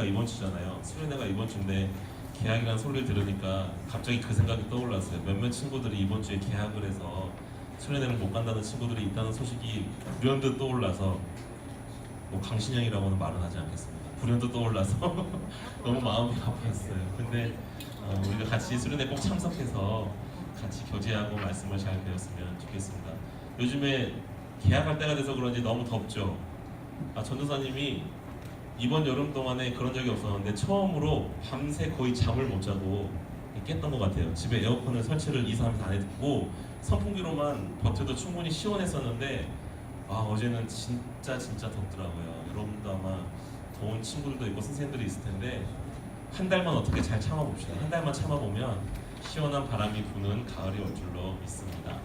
이번 주잖아요. 수련회가 이번 주인데 개학이라는 소리를 들으니까 갑자기 그 생각이 떠올랐어요. 몇몇 친구들이 이번 주에 개학을 해서 수련회를 못 간다는 친구들이 있다는 소식이 불현듯 떠올라서, 뭐 강신영이라고는 말은 하지 않겠습니다. 불현듯 떠올라서 너무 마음이 아팠어요. 근데 우리가 같이 수련회 꼭 참석해서 같이 교제하고 말씀을 잘 배웠으면 좋겠습니다. 요즘에 개학할 때가 돼서 그런지 너무 덥죠. 전도사님이 이번 여름 동안에 그런 적이 없었는데 처음으로 밤새 거의 잠을 못 자고 깼던 것 같아요. 집에 에어컨을 설치를 2, 3일 안 했고 선풍기로만 버텨도 충분히 시원했었는데 어제는 진짜 덥더라고요. 여러분도 아마 더운 친구들도 있고 선생님들이 있을 텐데 한 달만 어떻게 잘 참아봅시다. 한 달만 참아보면 시원한 바람이 부는 가을이 올 줄로 믿습니다.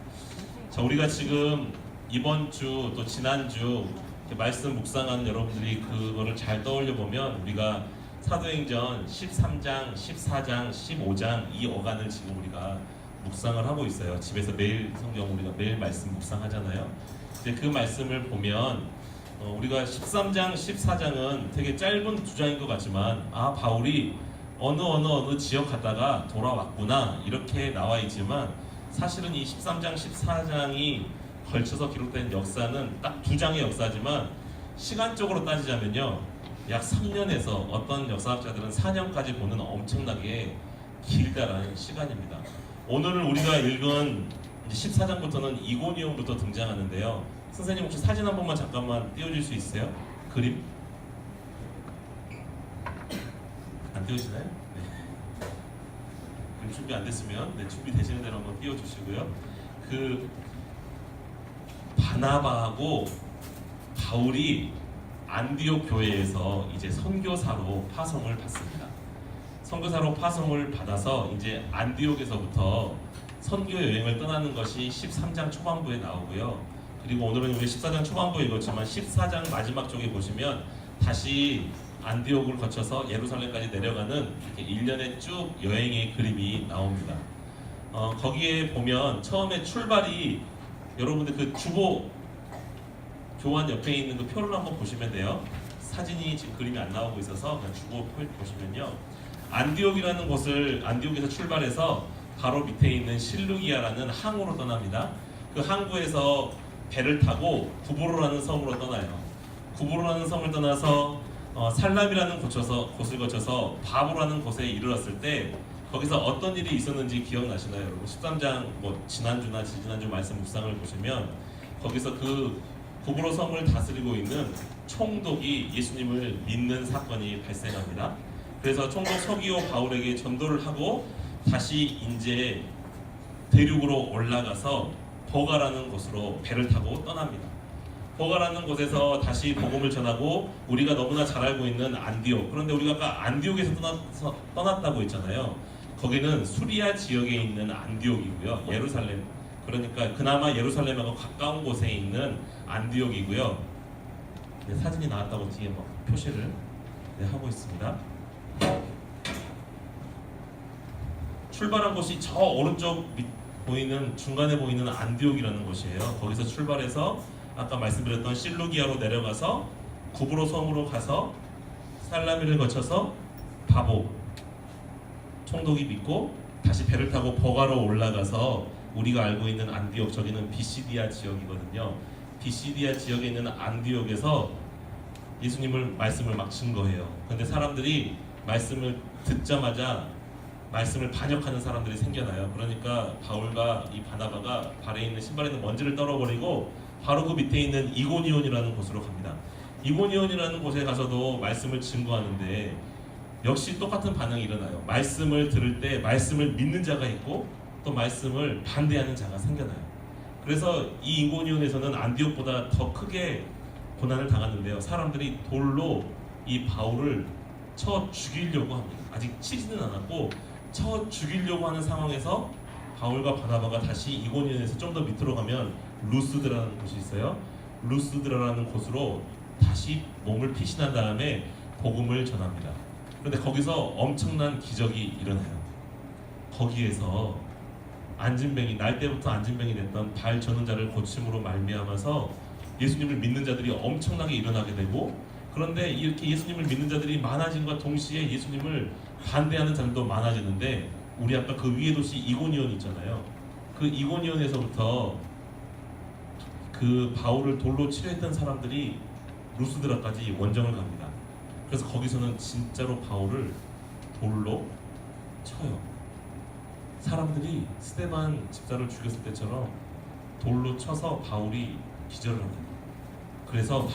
자, 우리가 지금 이번 주 또 지난주 말씀 묵상하는 여러분들이 그거를 잘 떠올려 보면 우리가 사도행전 13장, 14장, 15장 이 어간을 지금 우리가 묵상을 하고 있어요. 집에서 매일 성경 우리가 매일 말씀 묵상하잖아요. 근데 그 말씀을 보면 우리가 13장, 14장은 되게 짧은 두 장인 것 같지만 바울이 어느 지역 갔다가 돌아왔구나 이렇게 나와 있지만 사실은 이 13장, 14장이 걸쳐서 기록된 역사는 딱 두 장의 역사지만 시간적으로 따지자면요 약 3년에서 어떤 역사학자들은 4년까지 보는 엄청나게 길다라는 시간입니다. 오늘 우리가 읽은 14장부터는 이고니온부터 등장하는데요. 선생님 혹시 사진 한 번만 잠깐만 띄워줄 수 있어요? 그림? 안 띄워지나요? 네. 그럼 준비 안 됐으면 준비되시는 대로 한번 띄워주시고요. 바나바하고 바울이 안디옥 교회에서 이제 선교사로 파송을 받습니다. 선교사로 파송을 받아서 이제 안디옥에서부터 선교 여행을 떠나는 것이 13장 초반부에 나오고요. 그리고 오늘은 우리 14장 초반부에 읽었지만 14장 마지막 쪽에 보시면 다시 안디옥을 거쳐서 예루살렘까지 내려가는 이렇게 1년의 쭉 여행의 그림이 나옵니다. 거기에 보면 처음에 출발이 여러분들 그 주보 교환 옆에 있는 그 표를 한번 보시면 돼요. 사진이 지금 그림이 안 나오고 있어서 그냥 주보 표 보시면요. 안디옥이라는 곳을 안디옥에서 출발해서 바로 밑에 있는 실루기아라는 항구로 떠납니다. 그 항구에서 배를 타고 구브로라는 섬으로 떠나요. 구브로라는 섬을 떠나서 살람이라는 곳을 거쳐서 바보라는 곳에 이르렀을 때 거기서 어떤 일이 있었는지 기억나시나요, 여러분? 13장 지난주나 지지난주 말씀 묵상을 보시면 거기서 그 구브로 섬을 다스리고 있는 총독이 예수님을 믿는 사건이 발생합니다. 그래서 총독 서기오 바울에게 전도를 하고 다시 이제 대륙으로 올라가서 버가라는 곳으로 배를 타고 떠납니다. 버가라는 곳에서 다시 복음을 전하고 우리가 너무나 잘 알고 있는 안디옥, 그런데 우리가 아까 안디옥에서 떠났다고 했잖아요. 거기는 수리아 지역에 있는 안디옥이고요. 예루살렘, 그러니까 그나마 예루살렘하고 가까운 곳에 있는 안디옥이고요. 사진이 나왔다고 뒤에 표시를 하고 있습니다. 출발한 곳이 저 오른쪽 보이는 중간에 보이는 안디옥이라는 곳이에요. 거기서 출발해서 아까 말씀드렸던 실루기아로 내려가서 구브로 섬으로 가서 살라미를 거쳐서 바보 총독이 믿고 다시 배를 타고 버가로 올라가서 우리가 알고 있는 안디옥, 저기는 비시디아 지역이거든요. 비시디아 지역에 있는 안디옥에서 예수님을 말씀을 막 증거해요. 그런데 사람들이 말씀을 듣자마자 말씀을 반역하는 사람들이 생겨나요. 그러니까 바울과 이 바나바가 발에 있는 신발에 있는 먼지를 떨어버리고 바로 그 밑에 있는 이고니온이라는 곳으로 갑니다. 이고니온이라는 곳에 가서도 말씀을 증거하는데 역시 똑같은 반응이 일어나요. 말씀을 들을 때 말씀을 믿는 자가 있고 또 말씀을 반대하는 자가 생겨나요. 그래서 이 이고니온에서는 안디옥보다 더 크게 고난을 당하는데요. 사람들이 돌로 이 바울을 쳐 죽이려고 합니다. 아직 치지는 않았고 쳐 죽이려고 하는 상황에서 바울과 바나바가 다시 이고니온에서 좀 더 밑으로 가면 루스드라는 곳이 있어요. 루스드라는 곳으로 다시 몸을 피신한 다음에 복음을 전합니다. 그런데 거기서 엄청난 기적이 일어나요. 거기에서 안진뱅이, 날 때부터 안진뱅이 됐던 발 저는 자를 고침으로 말미암아서 예수님을 믿는 자들이 엄청나게 일어나게 되고 그런데 이렇게 예수님을 믿는 자들이 많아짐과 동시에 예수님을 반대하는 자들도 많아지는데, 우리 아까 그 위에 도시 이고니온 있잖아요. 그 이고니온에서부터 그 바울을 돌로 치려했던 사람들이 루스드라까지 원정을 갑니다. 그래서 거기서는 진짜로 바울을 돌로 쳐요. 사람들이 스데반 집사를 죽였을 때처럼 돌로 쳐서 바울이 기절을 합니다. 그래서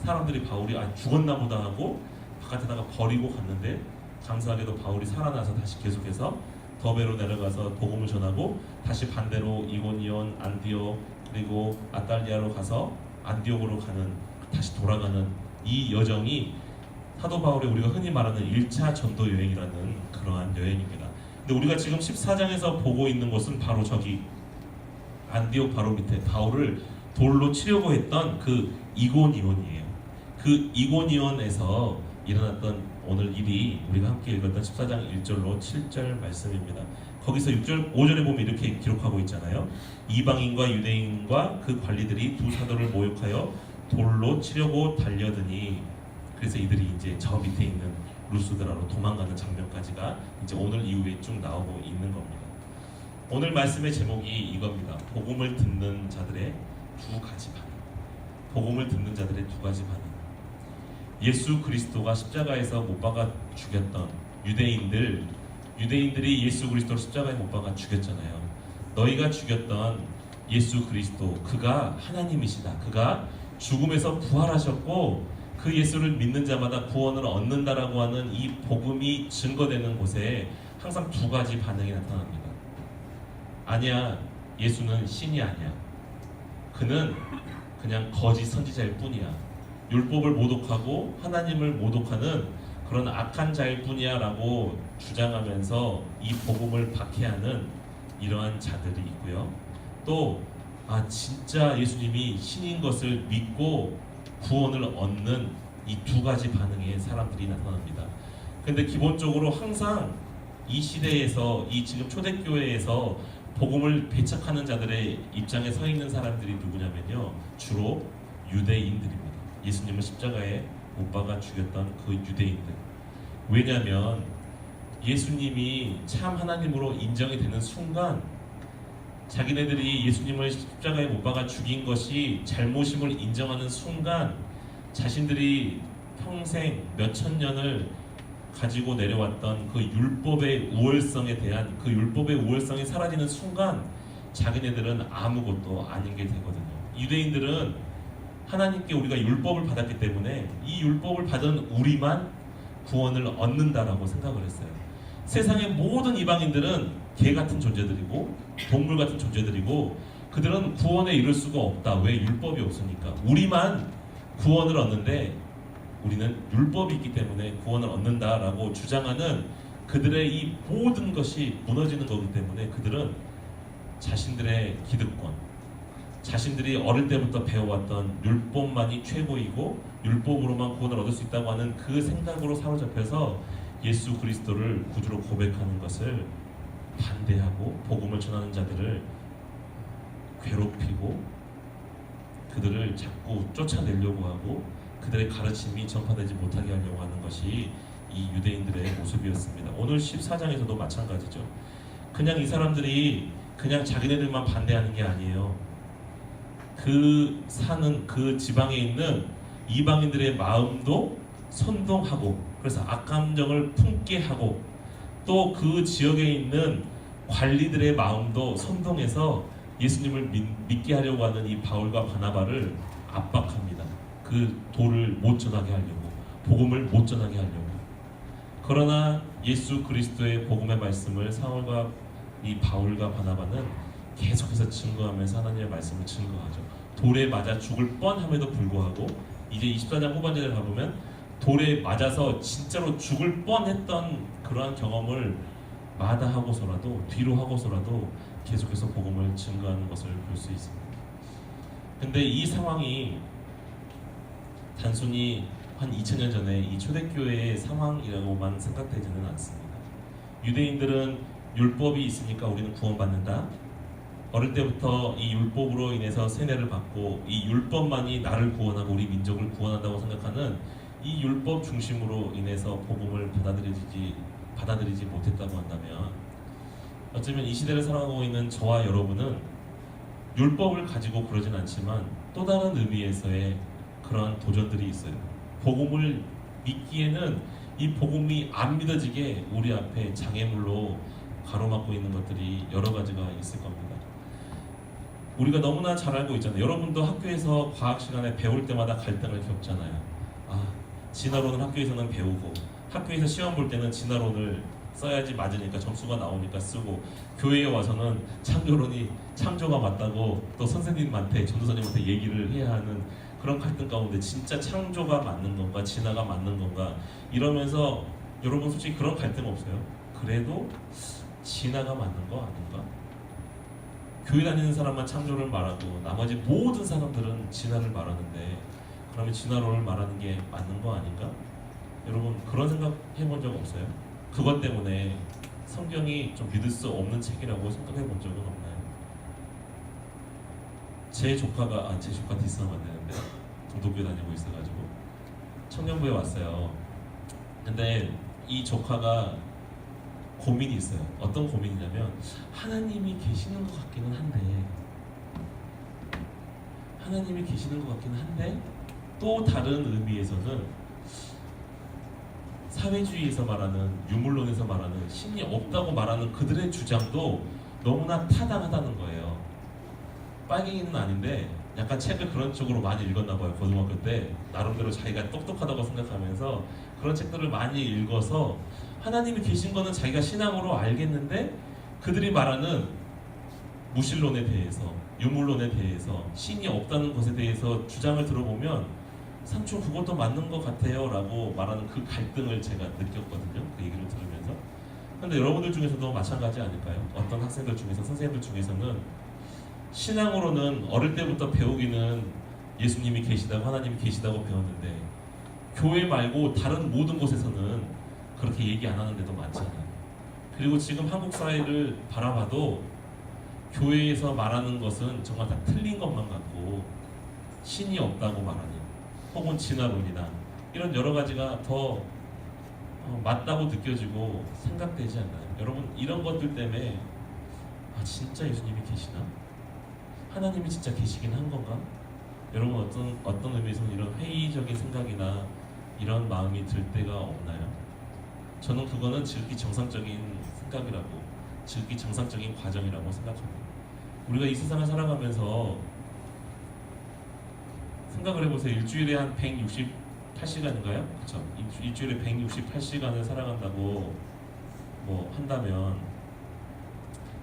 사람들이 바울이 죽었나 보다 하고 바깥에다가 버리고 갔는데, 감사하게도 바울이 살아나서 다시 계속해서 더베로 내려가서 복음을 전하고, 다시 반대로 이고니온, 안디옥, 그리고 아탈리아로 가서 안디옥으로 다시 돌아가는 이 여정이 사도 바울의 우리가 흔히 말하는 1차 전도 여행이라는 그러한 여행입니다. 근데 우리가 지금 14장에서 보고 있는 것은 바로 저기 안디옥 바로 밑에 바울을 돌로 치려고 했던 그 이고니온이에요. 그 이고니온에서 일어났던 오늘 일이 우리가 함께 읽었던 14장 1절로 7절 말씀입니다. 거기서 5절에 보면 이렇게 기록하고 있잖아요. 이방인과 유대인과 그 관리들이 두 사도를 모욕하여 돌로 치려고 달려드니, 그래서 이들이 이제 저 밑에 있는 루스드라로 도망가는 장면까지가 이제 오늘 이후에 쭉 나오고 있는 겁니다. 오늘 말씀의 제목이 이겁니다. 복음을 듣는 자들의 두 가지 반응. 복음을 듣는 자들의 두 가지 반응. 예수 그리스도가 십자가에서 못 박아 죽였던 유대인들이 예수 그리스도를 십자가에 못 박아 죽였잖아요. 너희가 죽였던 예수 그리스도, 그가 하나님이시다. 그가 죽음에서 부활하셨고 그 예수를 믿는 자마다 구원을 얻는다라고 하는 이 복음이 증거되는 곳에 항상 두 가지 반응이 나타납니다. 아니야, 예수는 신이 아니야. 그는 그냥 거짓 선지자일 뿐이야. 율법을 모독하고 하나님을 모독하는 그런 악한 자일 뿐이야 라고 주장하면서 이 복음을 박해하는 이러한 자들이 있고요. 또 진짜 예수님이 신인 것을 믿고 구원을 얻는 이 두 가지 반응의 사람들이 나타납니다. 근데 기본적으로 항상 이 시대에서, 이 지금 초대교회에서 복음을 배척하는 자들의 입장에 서 있는 사람들이 누구냐면요, 주로 유대인들입니다. 예수님을 십자가에 못 박아 죽였던 그 유대인들. 왜냐하면 예수님이 참 하나님으로 인정이 되는 순간, 자기네들이 예수님을 십자가에 못 박아 죽인 것이 잘못임을 인정하는 순간, 자신들이 평생 몇천 년을 가지고 내려왔던 그 율법의 우월성에 대한 그 율법의 우월성이 사라지는 순간 자기네들은 아무것도 아닌 게 되거든요. 유대인들은 하나님께 우리가 율법을 받았기 때문에 이 율법을 받은 우리만 구원을 얻는다라고 생각을 했어요. 세상의 모든 이방인들은 개 같은 존재들이고 동물 같은 존재들이고, 그들은 구원에 이를 수가 없다. 왜? 율법이 없으니까. 우리만 구원을 얻는데 우리는 율법이 있기 때문에 구원을 얻는다라고 주장하는 그들의 이 모든 것이 무너지는 거기 때문에, 그들은 자신들의 기득권, 자신들이 어릴 때부터 배워왔던 율법만이 최고이고 율법으로만 구원을 얻을 수 있다고 하는 그 생각으로 사로잡혀서 예수 그리스도를 구주로 고백하는 것을 반대하고 복음을 전하는 자들을 괴롭히고 그들을 자꾸 쫓아내려고 하고 그들의 가르침이 전파되지 못하게 하려고 하는 것이 이 유대인들의 모습이었습니다. 오늘 14장에서도 마찬가지죠. 그냥 이 사람들이 그냥 자기네들만 반대하는 게 아니에요. 그 사는 그 지방에 있는 이방인들의 마음도 선동하고, 그래서 악감정을 품게 하고, 또 그 지역에 있는 관리들의 마음도 선동해서 예수님을 믿게 하려고 하는 이 바울과 바나바를 압박합니다. 그 도를 못 전하게 하려고, 복음을 못 전하게 하려고. 그러나 예수 그리스도의 복음의 말씀을 사울과 이 바울과 바나바는 계속해서 증거하면서 하나님의 말씀을 증거하죠. 돌에 맞아 죽을 뻔함에도 불구하고, 이제 24장 후반절에 가보면 돌에 맞아서 진짜로 죽을 뻔했던 그러한 경험을 마다하고서라도, 뒤로 하고서라도 계속해서 복음을 증거하는 것을 볼 수 있습니다. 근데 이 상황이 단순히 한 2000년 전에 이 초대교회의 상황이라고만 생각되지는 않습니다. 유대인들은 율법이 있으니까 우리는 구원받는다. 어릴 때부터 이 율법으로 인해서 세뇌를 받고 이 율법만이 나를 구원하고 우리 민족을 구원한다고 생각하는 이 율법 중심으로 인해서 복음을 받아들이지 못했다고 한다면, 어쩌면 이 시대를 살아가고 있는 저와 여러분은 율법을 가지고 그러진 않지만 또 다른 의미에서의 그러한 도전들이 있어요. 복음을 믿기에는 이 복음이 안 믿어지게 우리 앞에 장애물로 가로막고 있는 것들이 여러 가지가 있을 겁니다. 우리가 너무나 잘 알고 있잖아요. 여러분도 학교에서 과학 시간에 배울 때마다 갈등을 겪잖아요. 진화론을 학교에서는 배우고 학교에서 시험 볼 때는 진화론을 써야지 맞으니까 점수가 나오니까 쓰고, 교회에 와서는 창조가 맞다고 또 선생님한테, 전도사님한테 얘기를 해야 하는 그런 갈등 가운데 진짜 창조가 맞는 건가 진화가 맞는 건가 이러면서, 여러분 솔직히 그런 갈등 없어요? 그래도 진화가 맞는 거 아닌가? 교회 다니는 사람만 창조를 말하고 나머지 모든 사람들은 진화를 말하는데, 그러면 진화론을 말하는 게 맞는 거 아닌가? 여러분 그런 생각 해본 적 없어요? 그것 때문에 성경이 좀 믿을 수 없는 책이라고 생각해 본 적은 없나요? 제 조카한테 있으면 안 되는데 동독교회 다니고 있어가지고 청년부에 왔어요. 근데 이 조카가 고민이 있어요. 어떤 고민이냐면, 하나님이 계시는 것 같기는 한데 또 다른 의미에서는 사회주의에서 말하는, 유물론에서 말하는 신이 없다고 말하는 그들의 주장도 너무나 타당하다는 거예요. 빨갱이는 아닌데 약간 책을 그런 쪽으로 많이 읽었나 봐요. 고등학교 때 나름대로 자기가 똑똑하다고 생각하면서 그런 책들을 많이 읽어서 하나님이 계신 거는 자기가 신앙으로 알겠는데, 그들이 말하는 무신론에 대해서, 유물론에 대해서, 신이 없다는 것에 대해서 주장을 들어보면 삼촌 그것도 맞는 것 같아요 라고 말하는 그 갈등을 제가 느꼈거든요. 그 얘기를 들으면서. 근데 여러분들 중에서도 마찬가지 아닐까요? 어떤 학생들 중에서, 선생님들 중에서는 신앙으로는 어릴 때부터 배우기는 예수님이 계시다고, 하나님이 계시다고 배웠는데 교회 말고 다른 모든 곳에서는 그렇게 얘기 안 하는 데도 많잖아요. 그리고 지금 한국 사회를 바라봐도 교회에서 말하는 것은 정말 다 틀린 것만 같고, 신이 없다고 말하니 혹은 진화론이나 이런 여러 가지가 더 맞다고 느껴지고 생각되지 않나요? 여러분 이런 것들 때문에 진짜 예수님이 계시나? 하나님이 진짜 계시긴 한 건가? 여러분 어떤 의미에서는 이런 회의적인 생각이나 이런 마음이 들 때가 없나요? 저는 그거는 지극히 정상적인 생각이라고, 지극히 정상적인 과정이라고 생각합니다. 우리가 이 세상을 살아가면서 생각을 해보세요. 일주일에 한 168시간인가요? 그렇죠? 일주일에 168시간을 살아간다고 한다면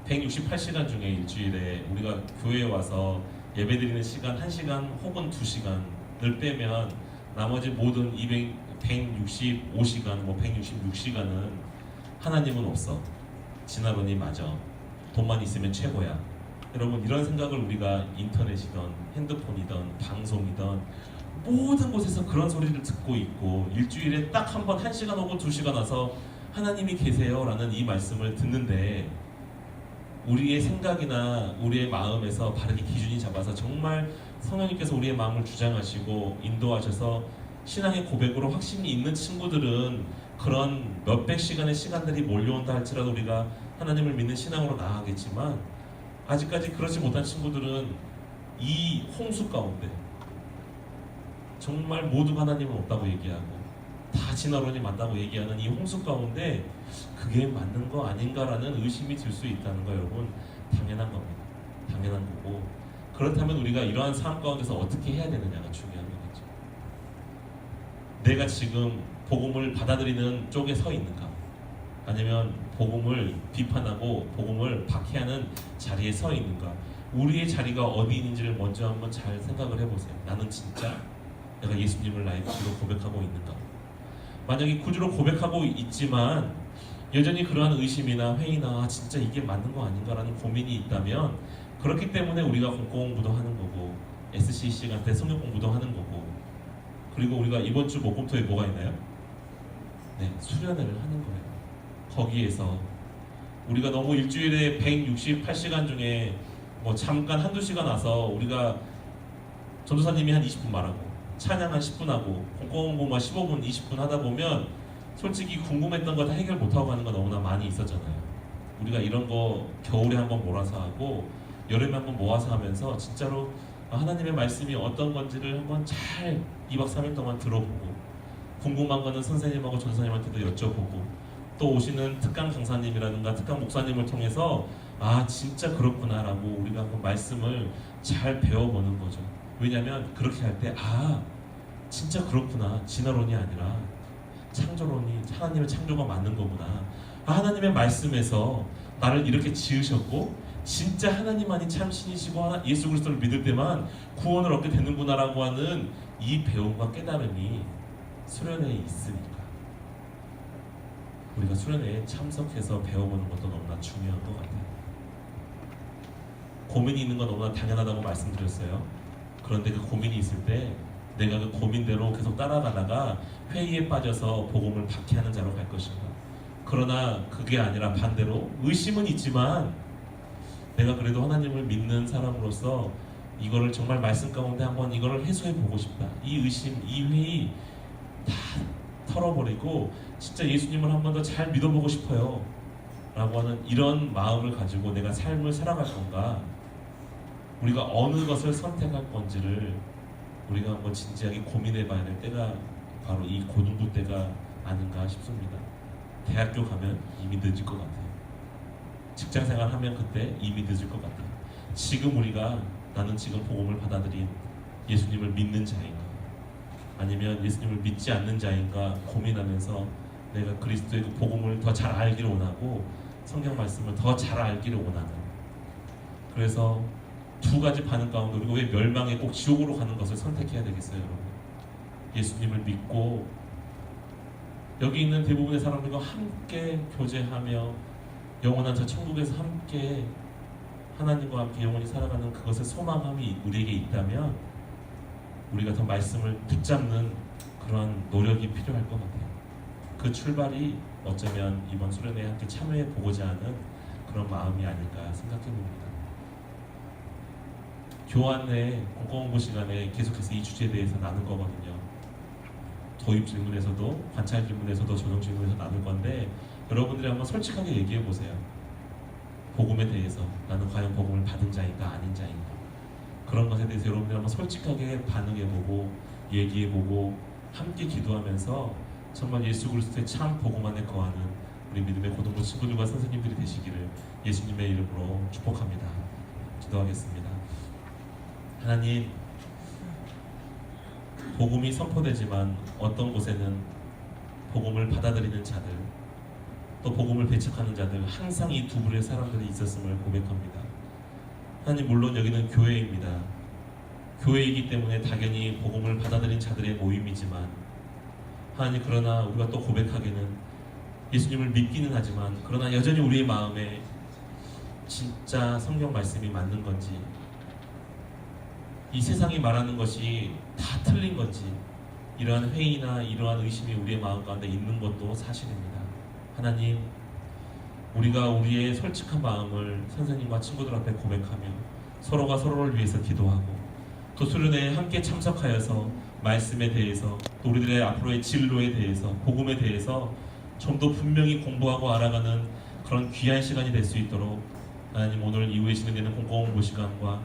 168시간 중에 일주일에 우리가 교회에 와서 예배드리는 시간 1시간 혹은 2시간을 빼면 나머지 모든 165시간, 166시간은 하나님은 없어. 진화론이 맞아. 돈만 있으면 최고야. 여러분 이런 생각을 우리가 인터넷이든 핸드폰이든 방송이든 모든 곳에서 그런 소리를 듣고 있고, 일주일에 딱 한 번 1시간 혹은 2시간 와서 하나님이 계세요 라는 이 말씀을 듣는데, 우리의 생각이나 우리의 마음에서 바르게 기준이 잡아서 정말 성령님께서 우리의 마음을 주장하시고 인도하셔서 신앙의 고백으로 확신이 있는 친구들은 그런 몇백 시간의 시간들이 몰려온다 할지라도 우리가 하나님을 믿는 신앙으로 나아가겠지만, 아직까지 그렇지 못한 친구들은 이 홍수 가운데 정말 모두가 하나님은 없다고 얘기하고 다 진화론이 맞다고 얘기하는 이 홍수 가운데 그게 맞는 거 아닌가라는 의심이 들 수 있다는 거, 여러분 당연한 겁니다. 당연한 거고, 그렇다면 우리가 이러한 삶 가운데서 어떻게 해야 되느냐가 중요한 거겠죠. 내가 지금 복음을 받아들이는 쪽에 서 있는가, 아니면 복음을 비판하고 복음을 박해하는 자리에 서 있는가. 우리의 자리가 어디 있는지를 먼저 한번 잘 생각을 해보세요. 나는 진짜 내가 예수님을 나의 구주로 고백하고 있는가. 만약에 구주로 고백하고 있지만 여전히 그러한 의심이나 회의나 진짜 이게 맞는 거 아닌가라는 고민이 있다면, 그렇기 때문에 우리가 공부도 하는 거고 SC 시간 때 성경 공부도 하는 거고, 그리고 우리가 이번 주 목금토에 뭐가 있나요? 네, 수련회를 하는 거예요. 거기에서 우리가 너무 일주일에 168시간 중에 뭐 잠깐 한두 시간 와서 우리가 전도사님이 한 20분 말하고 찬양 한 10분 하고 공공공부만 15분 20분 하다 보면 솔직히 궁금했던 거 다 해결 못하고 가는 거 너무나 많이 있었잖아요. 우리가 이런 거 겨울에 한번 몰아서 하고 여름에 한번 모아서 하면서 진짜로 하나님의 말씀이 어떤 건지를 한번 잘 2박 3일 동안 들어보고 궁금한 거는 선생님하고 전사님한테도 여쭤보고 또 오시는 특강 강사님이라든가 특강 목사님을 통해서 아 진짜 그렇구나 라고 우리가 한번 말씀을 잘 배워보는 거죠. 왜냐하면 그렇게 할 때 아 진짜 그렇구나, 진화론이 아니라 창조론이, 하나님의 창조가 맞는 거구나, 아, 하나님의 말씀에서 나를 이렇게 지으셨고 진짜 하나님만이 참 신이시고 예수 그리스도를 믿을 때만 구원을 얻게 되는구나라고 하는 이 배움과 깨달음이 수련회에 있으니까 우리가 수련회에 참석해서 배워보는 것도 너무나 중요한 것 같아요. 고민이 있는 건 너무나 당연하다고 말씀드렸어요. 그런데 그 고민이 있을 때 내가 그 고민대로 계속 따라가다가 회의에 빠져서 복음을 박해하는 자로 갈 것인가, 그러나 그게 아니라 반대로 의심은 있지만 내가 그래도 하나님을 믿는 사람으로서 이거를 정말 말씀 가운데 한번 이거를 해소해 보고 싶다, 이 의심, 이 회의 다 털어버리고 진짜 예수님을 한 번 더 잘 믿어보고 싶어요 라고 하는 이런 마음을 가지고 내가 삶을 살아갈 건가, 우리가 어느 것을 선택할 건지를 우리가 한번 진지하게 고민해 봐야 될 때가 바로 이 고등부 때가 아닌가 싶습니다. 대학교 가면 이미 늦을 것 같아요. 직장생활 하면 그때 이미 늦을 것 같아요. 지금 우리가 나는 지금 복음을 받아들인 예수님을 믿는 자인가 아니면 예수님을 믿지 않는 자인가 고민하면서 내가 그리스도의 그 복음을 더 잘 알기를 원하고 성경 말씀을 더 잘 알기를 원하는, 그래서 두 가지 반응 가운데 우리가 왜 멸망에 꼭 지옥으로 가는 것을 선택해야 되겠어요, 여러분? 예수님을 믿고 여기 있는 대부분의 사람들과 함께 교제하며 영원한 저 천국에서 함께 하나님과 함께 영원히 살아가는 그것의 소망함이 우리에게 있다면 우리가 더 말씀을 붙잡는 그런 노력이 필요할 것 같아요. 그 출발이 어쩌면 이번 수련회에 함께 참여해 보고자 하는 그런 마음이 아닐까 생각해 봅니다. 교환의 공공공부 시간에 계속해서 이 주제에 대해서 나눌 거거든요. 도입 질문에서도 관찰 질문에서도 조정 질문에서 나눌 건데 여러분들이 한번 솔직하게 얘기해 보세요. 복음에 대해서 나는 과연 복음을 받은 자인가 아닌 자인가, 그런 것에 대해서 여러분들이 한번 솔직하게 반응해 보고 얘기해 보고 함께 기도하면서 정말 예수 그리스도의 참 복음 안에 거하는 우리 믿음의 고등부 친구들과 선생님들이 되시기를 예수님의 이름으로 축복합니다. 기도하겠습니다. 하나님, 복음이 선포되지만 어떤 곳에는 복음을 받아들이는 자들, 또 복음을 배척하는 자들, 항상 이 두 부류의 사람들이 있었음을 고백합니다. 하나님, 물론 여기는 교회입니다. 교회이기 때문에 당연히 복음을 받아들인 자들의 모임이지만 하나님, 그러나 우리가 또 고백하기는 예수님을 믿기는 하지만 그러나 여전히 우리의 마음에 진짜 성경 말씀이 맞는 건지, 이 세상이 말하는 것이 다 틀린 건지, 이러한 회의나 이러한 의심이 우리의 마음 가운데 있는 것도 사실입니다. 하나님, 우리가 우리의 솔직한 마음을 선생님과 친구들 앞에 고백하며 서로가 서로를 위해서 기도하고 또 수련회에 함께 참석하여서 말씀에 대해서 또 우리들의 앞으로의 진로에 대해서 복음에 대해서 좀 더 분명히 공부하고 알아가는 그런 귀한 시간이 될 수 있도록 하나님, 오늘 이후에 진행되는 공공공부 시간과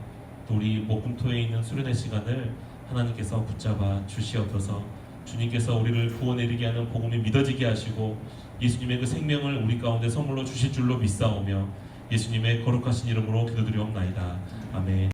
또 우리 목금토에 있는 수련회 시간을 하나님께서 붙잡아 주시옵소서. 주님께서 우리를 구원에 이르게 하는 복음이 믿어지게 하시고 예수님의 그 생명을 우리 가운데 선물로 주실 줄로 믿사오며 예수님의 거룩하신 이름으로 기도드리옵나이다. 아멘.